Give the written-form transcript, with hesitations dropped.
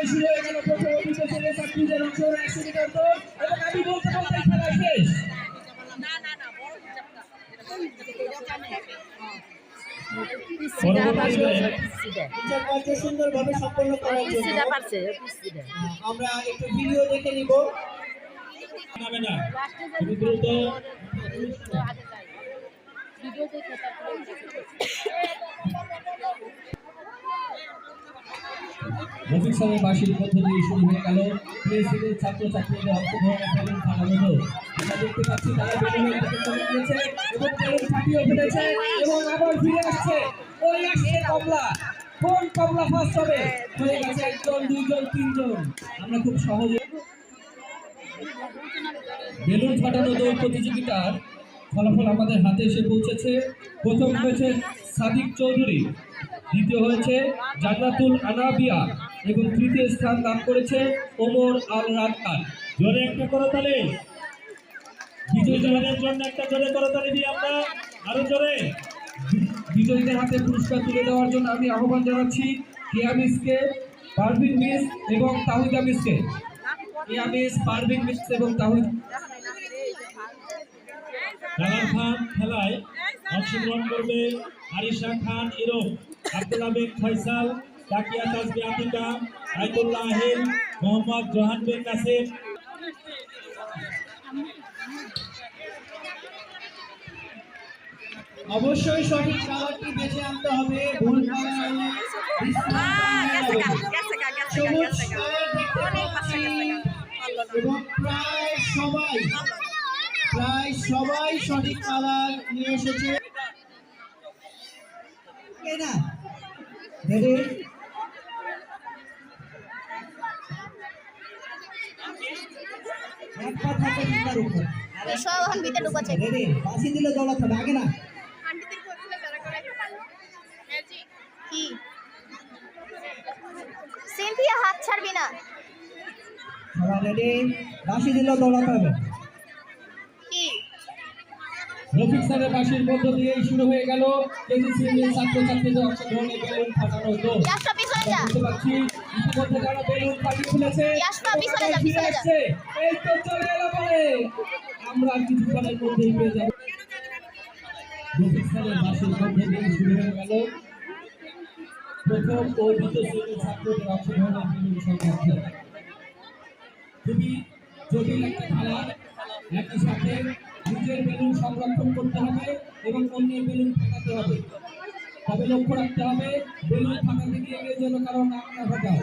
শুরু হয়ে গেল প্রথম অভিযোগের ছাত্রীদের অংশগ্রহণ 100 মিটার দৌড় এবং আমি বলতে বলতে খেলা শেষ। সুন্দরভাবে সম্পন্ন করার জন্য আমরা একটু ভিডিও দেখে নিব। রফিক স্যারের বাঁশির মধ্য দিয়ে শুরু হয়ে গেল প্রেসিডেন্ট ছাত্রছাত্রীদের অংশগ্রহণে বেলুন ফাটানো। আমরা দেখতে পাচ্ছি তারা বেলুনের দিকে চলে গিয়েছে এবং বেলুন ফাটিয়ে ফেলেছে এবং আবার ফিরে আসছে। ওই আসছে কমলা, কোন কমলা ফার্স্ট হবে? হয়ে গেছে একজন, দুইজন, তিনজন। আমরা খুব সহজে বেলুন ফাটানো দৌড় প্রতিযোগিতার ফলাফল আমাদের হাতে এসে পৌঁছেছে। প্রথম হয়েছে সাদিক চৌধুরী, দ্বিতীয় হয়েছে জান্নাতুল আনাবিয়া এবং তৃতীয় স্থান লাভ করেছে ওমর আল রাক্কান। জোরে একটা করতালি, বিজয়ীদের জন্য একটা জোরে করতালি দিই আমরা, আরো জোরে। বিজয়ীদের হাতে পুরস্কার তুলে দেওয়ার জন্য আমি আহ্বান জানাচ্ছি কেয়া মিসকে, পারভিন মিস এবং তাহিদা মিসকে। কেয়া মিস, পারভিন মিস এবং তাহিদ। রানা খান খেলায় অংশগ্রহণ করবে আরিশা খান ইরম, আব্দুল আবেদ ফয়সাল, তাকিয়া তাসবি আতিকা, আইতুল্লাহ আহিল, মোহাম্মদ জোহান বিন নাসির। অবশ্যই সঠিক কালারটি বেছে আনতে হবে। ভুল কালার এবং প্রায় সবাই সঠিক কালার নিয়ে এসেছে। না রেডি, এক পা থাকে ভিতর উপর সব এখন ভিতরে ঢুকাচ্ছে। রেডি, বাঁশি দিলে দৌড়াতে হবে আগে না। কি সিনথিয়া, হাত ছাড়বি না। সবাই রেডি, বাঁশি দিলে দৌড়াতে হবে। কি রফিক স্যারের বাঁশির মধ্য দিয়ে শুরু হয়ে গেল কেজি শ্রেণীর ছাত্রছাত্রীদের অংশগ্রহণে বেলুন ফাটানো দৌড়। দেখতে পাচ্ছি ইতিমধ্যে যারা বেলুন ফাটিয়ে ফেলেছে এই তো চলে এলো বলে আমরা কিছুক্ষণের মধ্যেই পেয়ে যাব। রফিক স্যারের বাঁশির মধ্য দিয়ে শুরু হয়ে গেল প্রথম ও দ্বিতীয় শ্রেণীর ছাত্রদের অংশগ্রহণের বেলুন সংরক্ষণ। খুবই জটিল একটা খেলা। একই সাথে নিজের বেলুন সংরক্ষণ করতে হবে এবং অন্যের বেলুন ফাটাতে হবে। তবে লক্ষ্য রাখতে হবে বেলুন ফাটাতে গিয়ে যেন কারো নাক না ফাটায়।